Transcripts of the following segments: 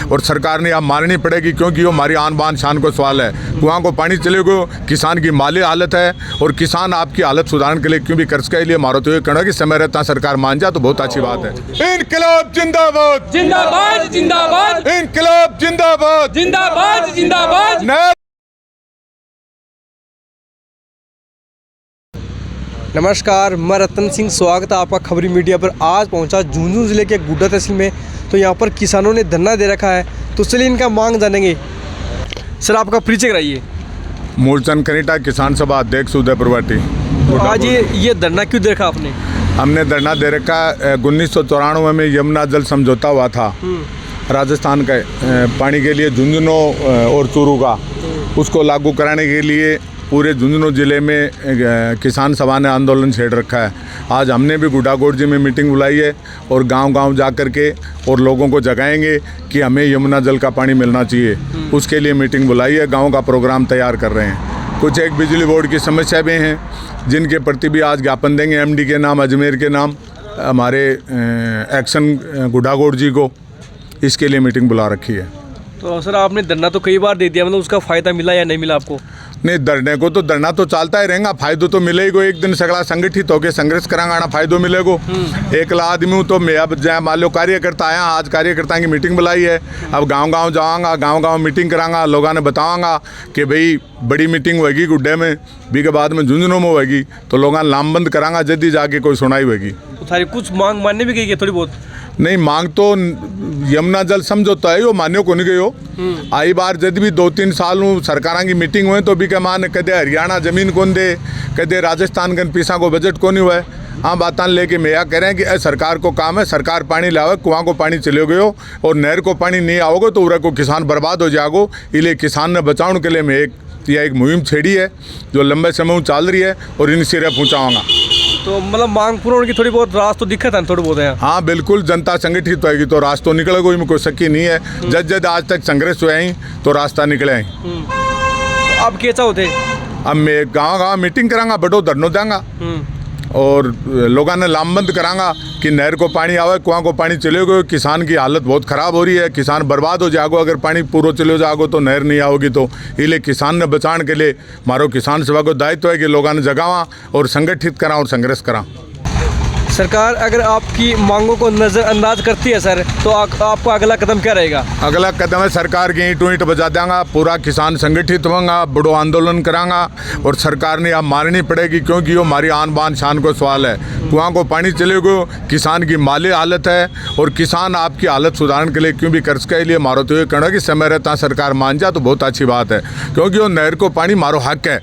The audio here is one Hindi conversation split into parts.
और सरकार ने अब माननी पड़ेगी, क्योंकि वो हमारी आन बान शान को सवाल है। कुआं को पानी चलेगा, किसान की माली हालत है, और किसान आपकी हालत सुधारने के लिए क्यों भी कर्ज के लिए मारो तो ये कहना कि समय रहता सरकार मान जाए तो बहुत अच्छी बात है। इनकलाब जिंदाबाद जिंदाबाद जिंदाबाद इनकलाब जिंदाबाद जिंदाबाद जिंदाबाद। नमस्कार, मैं रतन सिंह, स्वागत है आपका खबरी मीडिया पर। आज पहुंचा झुंझुनू जिले के गुड्डा तहसील में, तो यहाँ पर किसानों ने धरना दे रखा है, तो चलिए इनका मांग जानेंगे। सर, आपका परिचय कराइए। मूलचंद कनीटा, किसान सभा अध्यक्ष उदयपुर वाटी। आज ये धरना क्यों दे रखा आपने? हमने धरना दे रखा 1994 में यमुना जल समझौता हुआ था राजस्थान का पानी के लिए, झुंझुनू और चूरू का, उसको लागू कराने के लिए पूरे झुंझुनू ज़िले में किसान सभा ने आंदोलन छेड़ रखा है। आज हमने भी गुडागोड़ जी में मीटिंग बुलाई है और गांव-गांव जा कर के और लोगों को जगाएंगे कि हमें यमुना जल का पानी मिलना चाहिए। उसके लिए मीटिंग बुलाई है, गांव का प्रोग्राम तैयार कर रहे हैं। कुछ एक बिजली बोर्ड की समस्या भी हैं, जिनके प्रति भी आज ज्ञापन देंगे एमडी के नाम, अजमेर के नाम, हमारे एक्शन गुडागोड़ जी को। इसके लिए मीटिंग बुला रखी है। तो सर, आपने धरना तो कई बार दे दिया, मतलब उसका फ़ायदा मिला या नहीं मिला आपको? नहीं, धरने को तो धरना तो चलता ही रहेगा, फायदो तो मिलेगा। एक दिन सगला संगठित होकर संघर्ष करांगा ना, फायदो मिलेगा। एकला आदमी हूँ तो मैं अब जहाँ मान लो कार्यकर्ता आया, आज कार्यकर्ता की मीटिंग बुलाई है। अब गांव-गांव जाऊँगा, गांव-गांव मीटिंग करांगा, लोगों ने बताऊँगा कि भाई बड़ी मीटिंग होगी गुड्डे में, भी के बाद में झुंझुनू में होगी, तो लोगों लामबंद करांगा, जल्दी जाके कोई सुनाई होगी। तो सारी कुछ मांग मानने भी गई है थोड़ी बहुत? नहीं, मांग तो यमुना जल समझौता है, वो मान्य को नहीं गयो। आई बार जब भी 2-3 साल सरकारों की मीटिंग हुए तो भी क्या मान कदे हरियाणा जमीन कौन दे, कदे राजस्थान के पीछा को बजट को नहीं हुआ। हाँ, बात लेके मैं यह कह रहे हैं कि सरकार को काम है, सरकार पानी लावे, कुआं को पानी चले गयो और नहर को पानी नहीं आओगे तो उरा को किसान बर्बाद हो जाएगो। इसलिए किसान ने बचाने के लिए मैं एक मुहिम छेड़ी है जो लंबे समय में चल रही है और इन सिरे पहुँचाऊँगा। तो मतलब मांग पूर्ण होने की थोड़ी बहुत रास तो दिक्कत है, थोड़ी बहुत है। हाँ बिल्कुल, जनता संगठित होगी तो रास्ता तो निकलेगा, इसमें कोई शक ही नहीं है। जब आज तक संघर्ष हुए ही तो रास्ता निकले ही। तो अब कैसा होते? अब मैं गाँव-गाँव मीटिंग करांगा, बड़ो धरनो देंगा और लोगों ने लामबंद करांगा कि नहर को पानी आवे, कुआं को पानी चले गए। किसान की हालत बहुत ख़राब हो रही है, किसान बर्बाद हो जाएगो अगर पानी पूरा चले जाएगो तो, नहर नहीं आओगी तो। इसलिए किसान ने बचाने के लिए मारो किसान सभा को दायित्व है कि लोगों ने जगावा और संगठित करा और संघर्ष करा। सरकार अगर आपकी मांगों को नज़रअंदाज करती है सर, तो आपका अगला कदम क्या रहेगा? अगला कदम है सरकार की ईंट बजा देंगा, पूरा किसान संगठित होगा, बड़ो आंदोलन करांगा और सरकार ने अब माननी पड़ेगी, क्योंकि वो हमारी आन बान शान को सवाल है। कुआं को पानी चलेगा, किसान की माली हालत है, और किसान आपकी हालत सुधारने के लिए क्यों भी कर्ज के लिए मारो तो ये कहना कि समय रहता सरकार मान जाए तो बहुत अच्छी बात है। क्योंकि वो नहर को पानी मारो हक है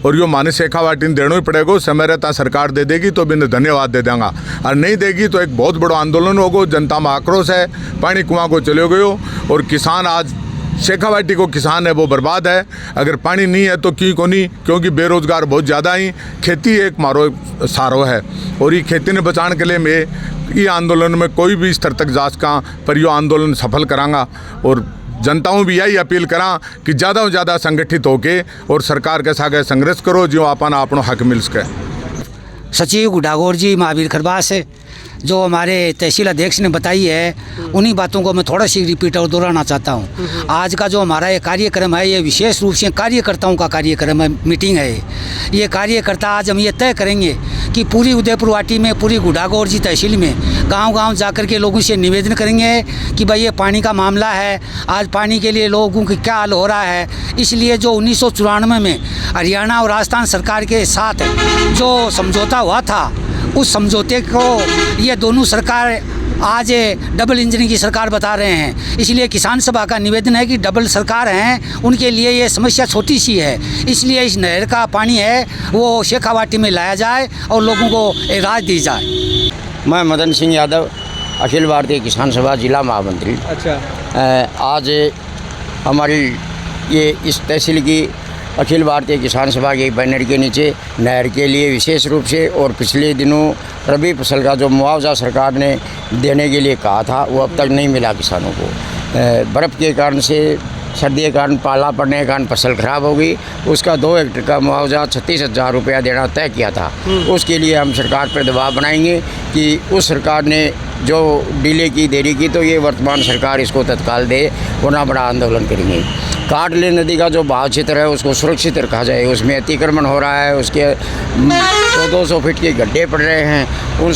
और यो माने शेखावाटी देना ही पड़ेगा। समय रहता सरकार दे देगी तो भी धन्यवाद दे देंगे, और नहीं देगी तो एक बहुत बड़ा आंदोलन होगा। जनता में आक्रोश है, पानी कुआं को चले गयो और किसान आज शेखावाटी को किसान है वो बर्बाद है। अगर पानी नहीं है तो क्यों को नहीं, क्योंकि बेरोजगार बहुत ज़्यादा ही, खेती एक मारो सारो है और ये खेती ने बचाने के लिए मैं ये आंदोलन में कोई भी स्तर तक जांच का पर यो आंदोलन सफल करांगा। और जनताओं भी यही अपील करा कि ज़्यादा से ज़्यादा संगठित होके और सरकार के साथ संघर्ष करो, जो अपन अपना हक मिल सके। सचिव गुडागोड़ जी, महावीर खरबास, जो हमारे तहसील अध्यक्ष ने बताई है, उन्हीं बातों को मैं थोड़ा सी रिपीट और दोहराना चाहता हूँ। आज का जो हमारा ये कार्यक्रम है, ये विशेष रूप से कार्यकर्ताओं का कार्यक्रम है, मीटिंग है। ये कार्यकर्ता आज हम ये तय करेंगे कि पूरी उदयपुर वाटी में, पूरी गुडागोड़ जी तहसील में गांव-गांव जाकर के लोगों से निवेदन करेंगे कि भाई ये पानी का मामला है, आज पानी के लिए लोगों की क्या हाल हो रहा है। इसलिए जो 1994 में हरियाणा और राजस्थान सरकार के साथ जो समझौता हुआ था, उस समझौते को ये दोनों सरकार आज डबल इंजन की सरकार बता रहे हैं। इसलिए किसान सभा का निवेदन है कि डबल सरकार हैं, उनके लिए ये समस्या छोटी सी है। इसलिए इस नहर का पानी है वो शेखावाटी में लाया जाए और लोगों को राहत दी जाए। मैं मदन सिंह यादव, अखिल भारतीय किसान सभा जिला महामंत्री। अच्छा, आज हमारी ये इस तहसील की अखिल भारतीय किसान सभा के बैनर के नीचे नहर के लिए विशेष रूप से, और पिछले दिनों रबी फसल का जो मुआवजा सरकार ने देने के लिए कहा था वो अब तक नहीं मिला किसानों को। बर्फ़ के कारण से सर्दी के कारण पाला पड़ने के कारण फसल खराब हो गई, उसका 2 हेक्टेयर का मुआवजा 36,000 रुपया देना तय किया था। उसके लिए हम सरकार पर दबाव बनाएंगे कि उस सरकार ने जो डिले की, देरी की, तो ये वर्तमान सरकार इसको तत्काल दे, वरना बड़ा आंदोलन करेंगे। काटली नदी का जो बहाव क्षेत्र है उसको सुरक्षित रखा जाए, उसमें अतिक्रमण हो रहा है, उसके 200 फीट के गड्ढे पड़ रहे हैं, उन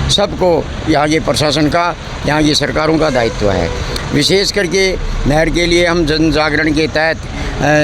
सबको यहाँ के प्रशासन का, यहाँ की सरकारों का दायित्व है। विशेष करके नहर के लिए हम जन जागरण के तहत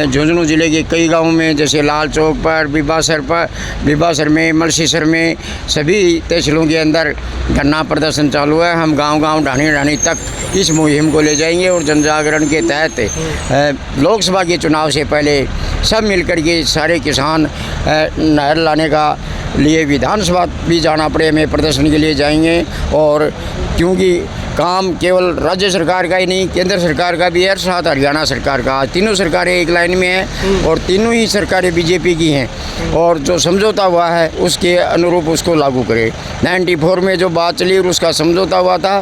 झुंझुनू ज़िले के कई गांवों में, जैसे लाल चौक पर, बिबासर में, मलसीसर में, सभी तहसीलों के अंदर धरना प्रदर्शन चालू है। हम गांव-गांव, ढाणी तक इस मुहिम को ले जाएंगे और जन जागरण के तहत लोकसभा के चुनाव से पहले सब मिलकर के सारे किसान नहर लाने का लिए विधानसभा भी जाना पड़े हमें प्रदर्शन के लिए जाएंगे। और क्योंकि काम केवल राज्य सरकार का ही नहीं, केंद्र सरकार का भी है, साथ हरियाणा सरकार का, तीनों सरकारें एक लाइन में हैं और तीनों ही सरकारें बीजेपी की हैं, और जो समझौता हुआ है उसके अनुरूप उसको लागू करें। 94 में जो बात चली और उसका समझौता हुआ था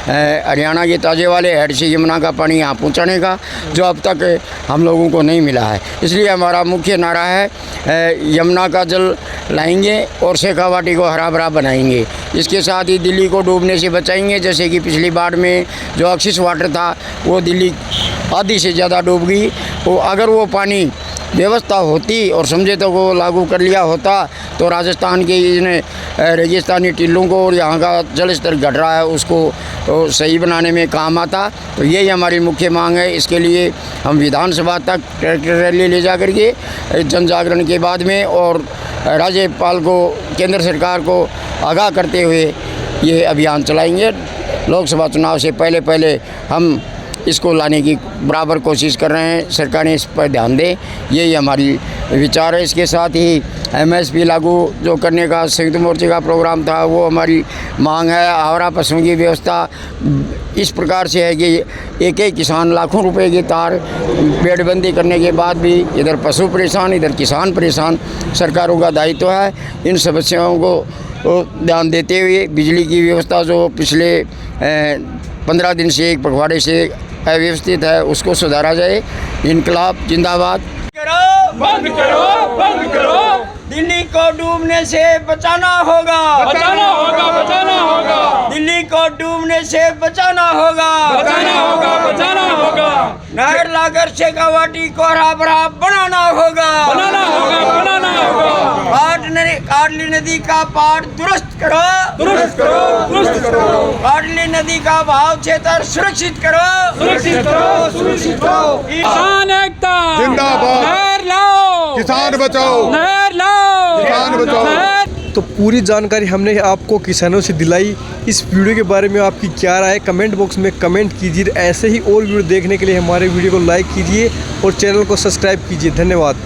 हरियाणा के ताजे वाले हेड से यमुना का पानी यहाँ पहुँचाने का, जो अब तक हम लोगों को नहीं मिला है। इसलिए हमारा मुख्य नारा है यमुना का जल लाएंगे और शेखावाटी को हरा भरा बनाएंगे। इसके साथ ही दिल्ली को डूबने से बचाएंगे, जैसे कि पिछली बार में जो एक्सिस वाटर था वो दिल्ली आधी से ज़्यादा डूब गई। वो अगर वो पानी व्यवस्था होती और समझौते को लागू कर लिया होता तो राजस्थान के इन रेगिस्तानी टिल्लों को और यहाँ का जल स्तर घट रहा है उसको तो सही बनाने में काम आता। तो यही हमारी मुख्य मांग है। इसके लिए हम विधानसभा तक ट्रैक्टर रैली ले जा करके जन जागरण के बाद में और राज्यपाल को, केंद्र सरकार को आगाह करते हुए ये अभियान चलाएंगे। लोकसभा चुनाव से पहले हम इसको लाने की बराबर कोशिश कर रहे हैं। सरकार इस पर ध्यान दे, यही हमारी विचार है। इसके साथ ही MSP लागू जो करने का संयुक्त मोर्चे का प्रोग्राम था वो हमारी मांग है। आवारा पशुओं की व्यवस्था इस प्रकार से है कि एक किसान लाखों रुपए की तार बेड़बंदी करने के बाद भी इधर पशु परेशान, इधर किसान परेशान। सरकारों का दायित्व है इन समस्याओं को ध्यान देते हुए बिजली की व्यवस्था जो पिछले 15 दिन से एक पखवाड़े से अव्यवस्थित है उसको सुधारा जाए। इनकलाब जिंदाबाद। बंद करो, बंद करो। दिल्ली को डूबने से बचाना होगा, बचाना होगा, बचाना होगा। दिल्ली को डूबने से बचाना होगा, बचाना होगा, बचाना होगा। नहर लाकर शेखावाटी को हरा भरा बनाना होगा, बनाना होगा, बनाना होगा। काटली नदी का पाट दुरुस्त करो, दुरुस्त करो, दुरुस्त करो। काटली नदी का बहाव क्षेत्र सुरक्षित करो, सुरक्षित करो, सुरक्षित करो। किसान एकता जिंदाबाद। नहर लाओ, किसान बचाओ, नहर लाओ, किसान बचाओ। नहर तो पूरी जानकारी हमने आपको किसानों से दिलाई। इस वीडियो के बारे में आपकी क्या राय है कमेंट बॉक्स में कमेंट कीजिए। ऐसे ही और वीडियो देखने के लिए हमारे वीडियो को लाइक कीजिए और चैनल को सब्सक्राइब कीजिए। धन्यवाद।